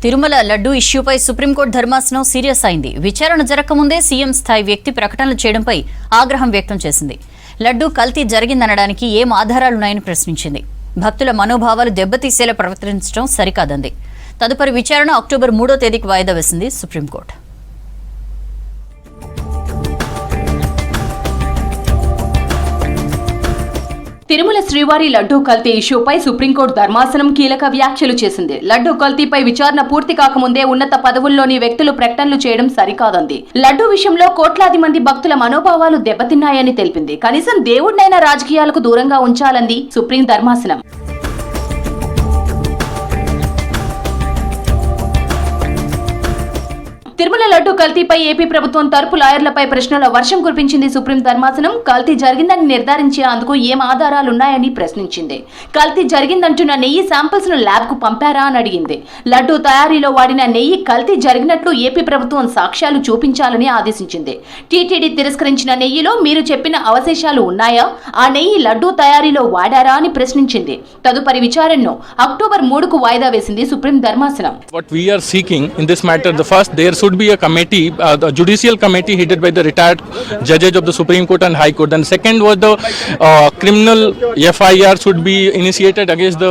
Tirumala laddu ఇష్యూపై supreme court ధర్మాసనం serious అయింది. విచారణ జరగకముందే సీఎం స్థాయి వ్యక్తి ప్రకటనలు చేయడంపై ఆగ్రహం వ్యక్తం చేసింది. లడ్డూ కల్తీ జరిగిందనడానికి ఏం ఆధారాలున్నాయని ప్రశ్నించింది. భక్తుల మనోభావాలు దెబ్బతీసేలా ప్రవర్తించడం సరికాదంది. తదుపరి విచారణ అక్టోబర్ 3వ తేదీకి వాయిదా వేసింది సుప్రీంకోర్టు. తిరుమల శ్రీవారి లడ్డూ కల్తీ ఇష్యూపై సుప్రీంకోర్టు ధర్మాసనం కీలక వ్యాఖ్యలు చేసింది. లడ్డూ కల్తీపై విచారణ పూర్తి కాకముందే ఉన్నత పదవుల్లోని వ్యక్తులు ప్రకటనలు చేయడం సరికాదంది. లడ్డూ విషయంలో కోట్లాది మంది భక్తుల మనోభావాలు దెబ్బతిన్నాయని తెలిపింది. కనీసం దేవుడినైనా రాజకీయాలకు దూరంగా ఉంచాలంది సుప్రీం ధర్మాసనం. తిరుమల లడ్డూ కల్తీపై ఏపీ ప్రభుత్వం తరపు లాయర్లపై ప్రశ్నల వర్షం కురిపించింది సుప్రీం ధర్మాసనం. కల్తీ జరిగిందని నిర్ధారించేందుకు ఏం ఆధారాలున్నాయని ప్రశ్నించింది. కల్తీ జరిగిందంటున్న నెయ్యి శాంపిల్స్ ను ల్యాబ్ కు పంపారా అని అడిగింది. లడ్డూ తయారీలో వాడిన నెయ్యి కల్తీ జరిగినట్లు ఏపీ ప్రభుత్వం సాక్ష్యాలు చూపించాలని ఆదేశించింది. టీటీడీ తిరస్కరించిన నెయ్యిలో మీరు చెప్పిన అవశేషాలు ఉన్నాయా? ఆ నెయ్యి లడ్డూ తయారీలో వాడారా అని ప్రశ్నించింది. తదుపరి విచారణను అక్టోబర్ 3కు వాయిదా వేసింది సుప్రీం ధర్మాసనం. Should be a committee, the judicial committee headed by the retired judges of the Supreme Court and High Court. Then second was the criminal FIR should be initiated against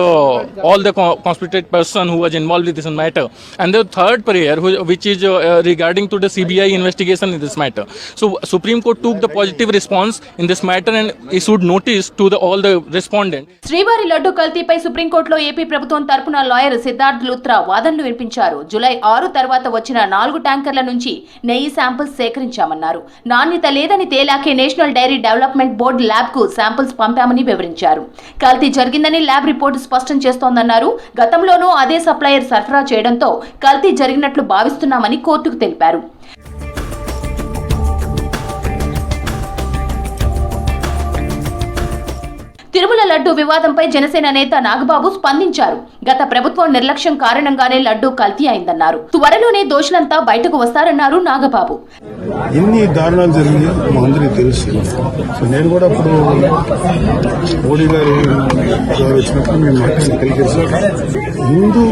all the conspirated person who was involved with this matter. And the third prayer, which is regarding to the CBI investigation in this matter. So Supreme Court took the positive response in this matter and issued notice to all the respondents. శ్రీవారి లడ్డూ కల్తీపై సుప్రీంకోర్టులో AP ప్రభుత్వం తరపున lawyer Siddharth Luthra వాదనలు వినిపించారు. July 6 తర్వాత వచ్చిన 4 ట్యాంకర్ల నుంచి నెయ్యి శాంపిల్స్ సేకరించామన్నారు. నాణ్యత లేదని తేలాకే national dairy development board lab కు శాంపిల్స్ పంపామని వివరించారు. కల్తీ జరిగిందని ల్యాబ్ రిపోర్టు స్పష్టం చేస్తోందన్నారు. గతంలోనూ అదే సప్లయర్ సరఫరా చేయడంతో కల్తీ జరిగినట్లు భావిస్తున్నామని కోర్టుకు తెలిపారు. తిరుమల లడ్డూ వివాదంపై జనసేన నేత నాగబాబు స్పందించారు. గత ప్రభుత్వం నిర్లక్ష్యం కారణంగానే లడ్డూ కల్తీ అయిందన్నారు. త్వరలోనే దోషులంతా బయటకు వస్తారన్నారు నాగబాబు. ఎన్ని దారుణాలు జరిగినాయో మా అందరికీ తెలుసు. నేను కూడా ఇప్పుడు మోడీ గారు వచ్చినప్పుడు మేము కలిగేసి హిందూ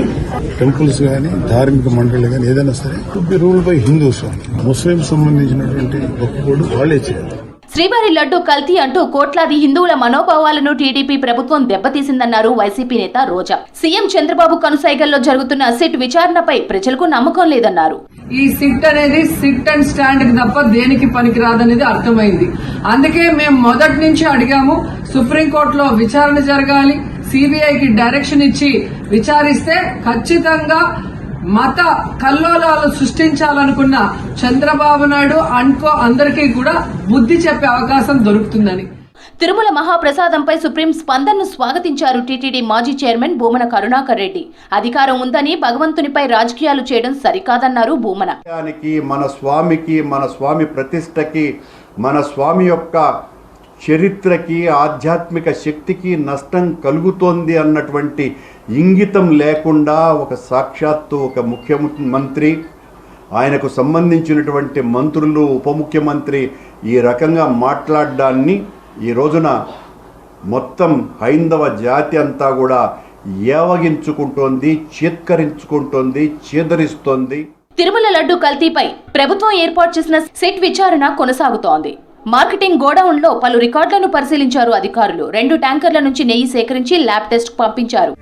టెంపుల్స్ కానీ ధార్మిక మండళ్ళు కానీ ఏదైనా సరే రూల్ బై హిందూస్ ముస్లిం సంబంధించినటువంటి ఒప్పుకోడు వాళ్లే చేయాలి. శ్రీవారి లడ్డూ కల్తీ అంటూ కోట్లాది హిందువుల మనోభావాలను టీడీపీ ప్రభుత్వం దెబ్బతీసిందన్నారు వైసీపీ నేత రోజా. సీఎం చంద్రబాబు కనుసైగల్లో జరుగుతున్న సిట్ విచారణపై ప్రజలకు నమ్మకం లేదన్నారు. ఈ సిట్ అనేది సిట్ అండ్ స్టాండ్ కి తప్ప దేనికి పనికిరాదనేది అర్థమైంది. అందుకే మేము మొదటి నుంచి అడిగాము, సుప్రీంకోర్టులో విచారణ జరగాలి, సిబిఐకి డైరెక్షన్ ఇచ్చి విచారిస్తే ఖచ్చితంగా మత కల్లోలాలు సృష్టించాలనుకున్న చంద్రబాబు నాయుడు అనుకో అందరికీ కూడా బుద్ధి చెప్పే అవకాశం దొరుకుతుందని. తిరుమల మహాప్రసాదంపై సుప్రీం స్పందనను స్వాగతించారు టీటీడీ మాజీ చైర్మన్ భూమన కరుణాకర్ రెడ్డి. అధికారం ఉందని భగవంతునిపై రాజకీయాలు చేయడం సరికాదన్నారు భూమన. మన స్వామికి, మన స్వామి ప్రతిష్టకి, మన స్వామి యొక్క చరిత్రకి, ఆధ్యాత్మిక శక్తికి నష్టం కలుగుతోంది అన్నటువంటి ఇంగితం లేకుండా ఒక సాక్షాత్తు ఒక ముఖ్యమంత్రి, ఆయనకు సంబంధించినటువంటి మంత్రులు, ఉప ముఖ్యమంత్రి ఈ రకంగా మాట్లాడడాన్ని ఈ రోజున మొత్తం హైందవ జాతి అంతా కూడా ఏవగించుకుంటోంది, చేత్కరించుకుంటోంది, చేదరిస్తోంది. తిరుమల లడ్డూ కల్తీపై ప్రభుత్వం ఏర్పాటు చేసిన సిట్ విచారణ కొనసాగుతోంది. మార్కెటింగ్ గోడౌన్ లో పలు రికార్డులను పరిశీలించారు అధికారులు. 2 ట్యాంకర్ల నుంచి నెయ్యి సేకరించి ల్యాబ్ టెస్ట్ కు పంపించారు.